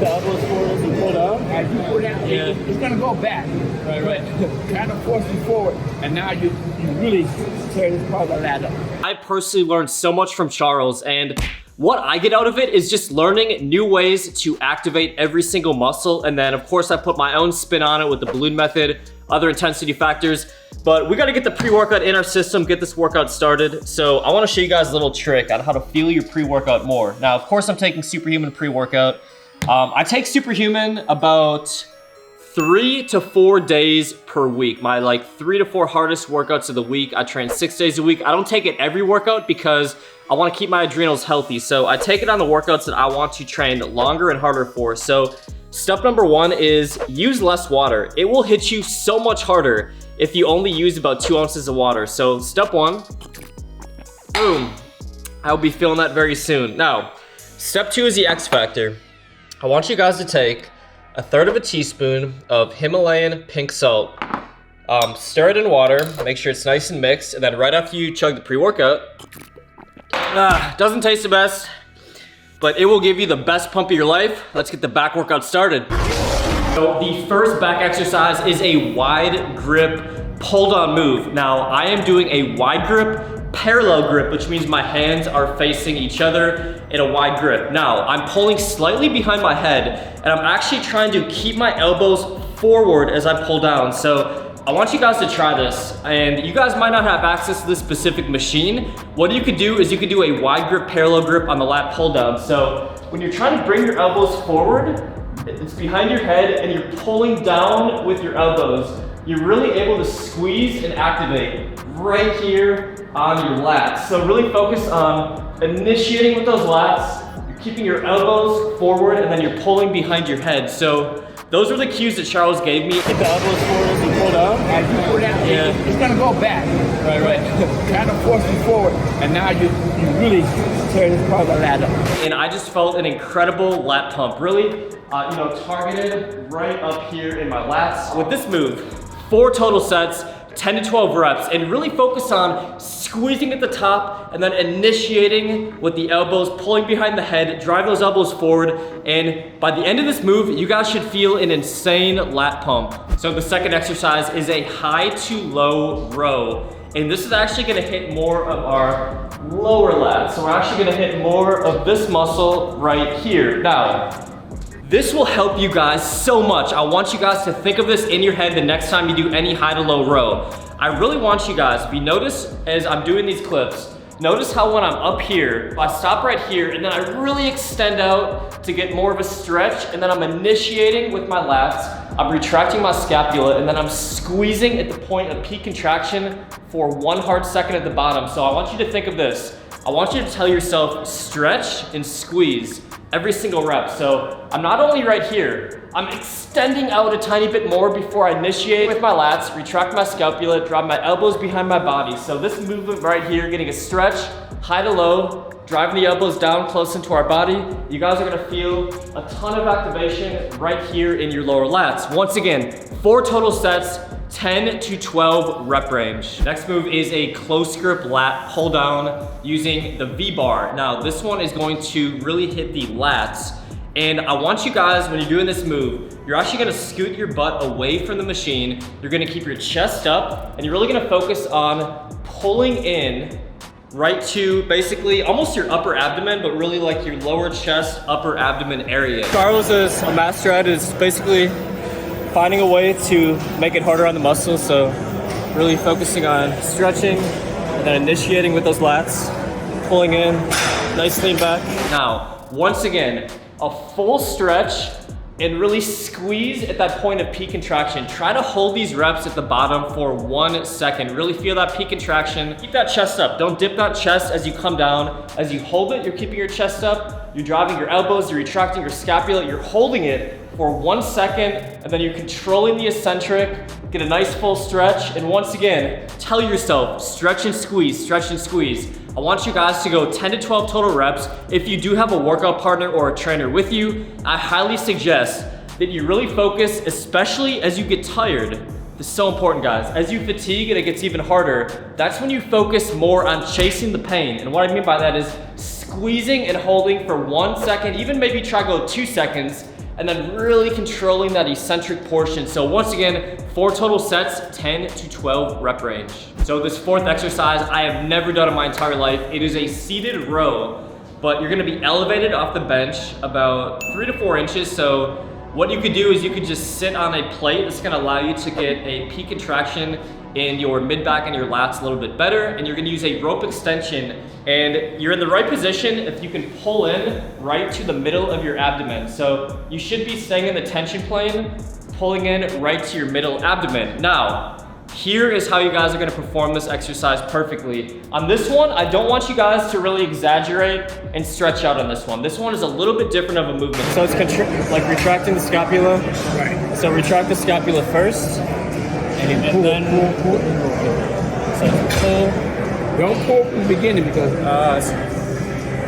the elbows forward as you pull down? As you pull down, Yeah. it's gonna go back. Right. Kind of force you forward, and now you really tear this part of the lat up. I personally learned so much from Charles, and what I get out of it is just learning new ways to activate every single muscle. And then of course I put my own spin on it with the balloon method, other intensity factors. But we gotta get the pre-workout in our system, get this workout started. So I wanna show you guys a little trick on how to feel your pre-workout more. Now, of course I'm taking Superhuman pre-workout. I take Superhuman about 3 to 4 days per week. My like 3 to 4 hardest workouts of the week. I train 6 days a week. I don't take it every workout because I want to keep my adrenals healthy. So I take it on the workouts that I want to train longer and harder for. So step number 1 is use less water. It will hit you so much harder if you only use about 2 ounces of water. So step 1, boom. I'll be feeling that very soon. Now, step 2 is the X factor. I want you guys to take 1/3 of a teaspoon of Himalayan pink salt. Stir it in water, make sure it's nice and mixed, and then right after you chug the pre-workout, doesn't taste the best, but it will give you the best pump of your life. Let's get the back workout started. So the first back exercise is a wide grip pull down move. Now I am doing a wide grip parallel grip, which means my hands are facing each other in a wide grip. Now, I'm pulling slightly behind my head, and I'm actually trying to keep my elbows forward as I pull down. So I want you guys to try this, and you guys might not have access to this specific machine. What you could do is you could do a wide grip parallel grip on the lat pull down. So when you're trying to bring your elbows forward, it's behind your head and you're pulling down with your elbows. You're really able to squeeze and activate right here on your lats. So really focus on initiating with those lats. You're keeping your elbows forward and then you're pulling behind your head. So those are the cues that Charles gave me. Get the elbows forward as you pull down? As you pull down, Yeah. it's gonna go back. Right. Kind of force you forward, and now you really tear this part of the lat up. And I just felt an incredible lat pump. Really, targeted right up here in my lats. With this move, 4 total sets, 10 to 12 reps, and really focus on squeezing at the top and then initiating with the elbows, pulling behind the head, drive those elbows forward, and by the end of this move, you guys should feel an insane lat pump. So the second exercise is a high to low row, and this is actually gonna hit more of our lower lats. So we're actually gonna hit more of this muscle right here. Now, this will help you guys so much. I want you guys to think of this in your head the next time you do any high to low row. I really want you guys, if you notice as I'm doing these clips, notice how when I'm up here, I stop right here and then I really extend out to get more of a stretch, and then I'm initiating with my lats, I'm retracting my scapula, and then I'm squeezing at the point of peak contraction for 1 hard second at the bottom. So I want you to think of this. I want you to tell yourself stretch and squeeze every single rep. So I'm not only right here, I'm extending out a tiny bit more before I initiate with my lats, retract my scapula, drop my elbows behind my body. So this movement right here, getting a stretch, high to low, driving the elbows down close into our body. You guys are gonna feel a ton of activation right here in your lower lats. Once again, 4 total sets, 10 to 12 rep range. Next move is a close grip lat pull down using the V-bar. Now this one is going to really hit the lats, and I want you guys, when you're doing this move, you're actually gonna scoot your butt away from the machine. You're gonna keep your chest up, and you're really gonna focus on pulling in right to basically almost your upper abdomen, but really like your lower chest, upper abdomen area. Carlos is a master at it. It's basically finding a way to make it harder on the muscles. So really focusing on stretching and then initiating with those lats, pulling in, nice lean back. Now, once again, a full stretch and really squeeze at that point of peak contraction. Try to hold these reps at the bottom for 1 second. Really feel that peak contraction. Keep that chest up. Don't dip that chest as you come down. As you hold it, you're keeping your chest up. You're driving your elbows, you're retracting your scapula, you're holding it for 1 second, and then you're controlling the eccentric. Get a nice full stretch, and once again, tell yourself, stretch and squeeze, stretch and squeeze. I want you guys to go 10 to 12 total reps. If you do have a workout partner or a trainer with you, I highly suggest that you really focus, especially as you get tired. This is so important, guys. As you fatigue and it gets even harder, that's when you focus more on chasing the pain. And what I mean by that is squeezing and holding for 1 second, even maybe try to go 2 seconds, and then really controlling that eccentric portion. So once again, 4 total sets, 10 to 12 rep range. So this 4th exercise, I have never done in my entire life. It is a seated row, but you're gonna be elevated off the bench about 3 to 4 inches. So what you could do is you could just sit on a plate. It's gonna allow you to get a peak contraction in your mid-back and your lats a little bit better, and you're gonna use a rope extension, and you're in the right position if you can pull in right to the middle of your abdomen. So you should be staying in the tension plane, pulling in right to your middle abdomen. Now, here is how you guys are gonna perform this exercise perfectly. On this one, I don't want you guys to really exaggerate and stretch out on this one. This one is a little bit different of a movement. So it's like retracting the scapula. Right. So retract the scapula first. And then pull. So pull. Don't pull from the beginning because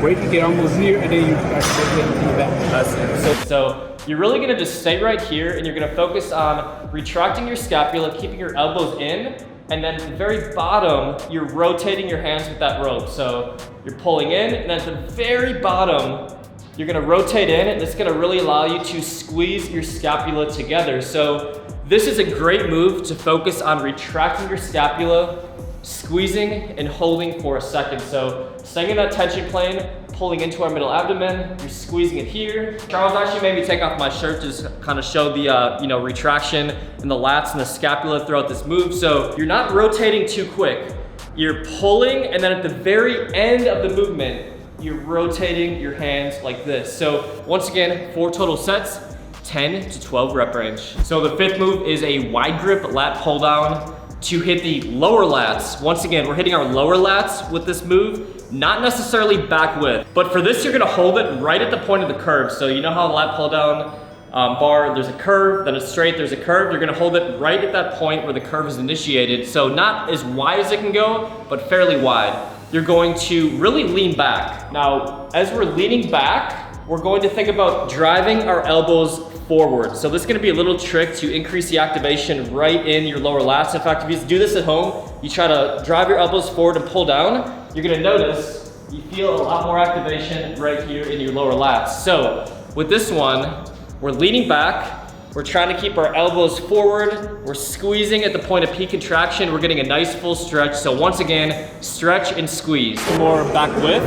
wait to get almost here and then you start to get into the back. So you're really gonna just stay right here and you're gonna focus on retracting your scapula, keeping your elbows in, and then at the very bottom, you're rotating your hands with that rope. So you're pulling in, and at the very bottom, you're gonna rotate in, and it's gonna really allow you to squeeze your scapula together. So this is a great move to focus on retracting your scapula, squeezing and holding for a second. So staying in that tension plane, pulling into our middle abdomen, you're squeezing it here. Charles actually made me take off my shirt to just kind of show the retraction in the lats and the scapula throughout this move. So you're not rotating too quick. You're pulling, and then at the very end of the movement, you're rotating your hands like this. So once again, 4 total sets, 10 to 12 rep range. So the 5th move is a wide grip lat pull down to hit the lower lats. Once again, we're hitting our lower lats with this move, not necessarily back width. But for this, you're gonna hold it right at the point of the curve. So you know how the lat pull down bar, there's a curve, then it's straight, there's a curve. You're gonna hold it right at that point where the curve is initiated. So not as wide as it can go, but fairly wide. You're going to really lean back. Now, as we're leaning back, we're going to think about driving our elbows forward. So this is gonna be a little trick to increase the activation right in your lower lats. In fact, if you do this at home, you try to drive your elbows forward and pull down, you're gonna notice you feel a lot more activation right here in your lower lats. So with this one, we're leaning back, we're trying to keep our elbows forward, we're squeezing at the point of peak contraction, we're getting a nice full stretch. So once again, stretch and squeeze. More back width.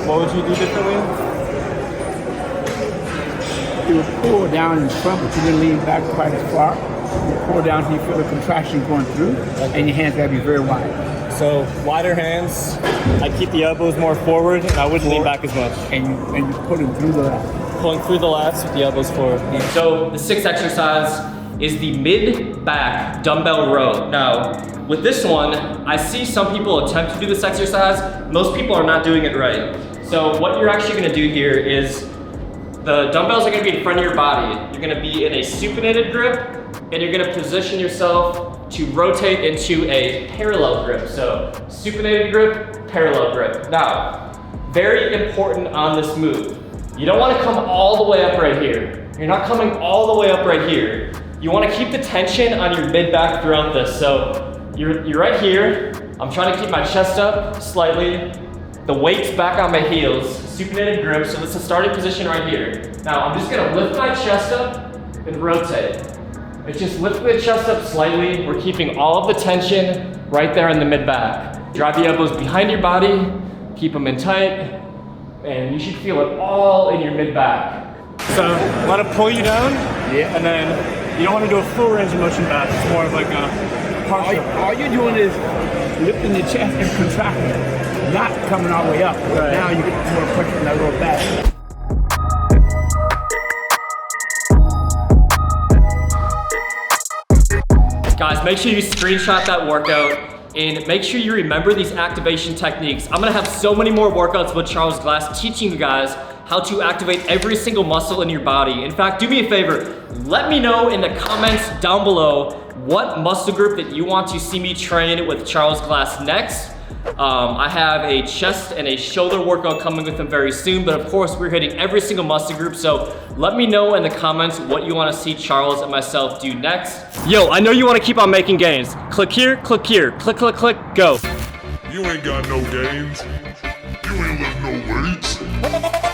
What would you do differently? You would pull down in front, but you didn't lean back quite as far. You pull down until you feel the contraction going through, and your hands gotta be very wide. So wider hands, I keep the elbows more forward, and I wouldn't lean back as much. And you pull them through the lats. Pulling through the lats with the elbows forward. So the 6th exercise is the mid-back dumbbell row. Now, with this one, I see some people attempt to do this exercise. Most people are not doing it right. So what you're actually gonna do here is the dumbbells are gonna be in front of your body. You're gonna be in a supinated grip, and you're gonna position yourself to rotate into a parallel grip. So supinated grip, parallel grip. Now, very important on this move. You don't wanna come all the way up right here. You're not coming all the way up right here. You wanna keep the tension on your mid-back throughout this. So you're right here. I'm trying to keep my chest up slightly. The weight's back on my heels, supinated grip, so this is the starting position right here. Now, I'm just gonna lift my chest up and rotate. It's just lifting the chest up slightly. We're keeping all of the tension right there in the mid-back. Drive the elbows behind your body, keep them in tight, and you should feel it all in your mid-back. So let it pull you down, Yeah. and then you don't want to do a full range of motion back. It's more of like a partial. All you're doing is lifting the chest and contracting, not coming all the way up. Right. Now you get more pressure in that lower back. Guys, make sure you screenshot that workout and make sure you remember these activation techniques. I'm gonna have so many more workouts with Charles Glass teaching you guys how to activate every single muscle in your body. In fact, do me a favor, let me know in the comments down below what muscle group that you want to see me train with Charles Glass next. I have a chest and a shoulder workout coming with him very soon, but of course we're hitting every single muscle group, so let me know in the comments what you want to see Charles and myself do next. Yo, I know you want to keep on making gains. Click here, click, click, click, go. You ain't got no gains. You ain't lift no weights.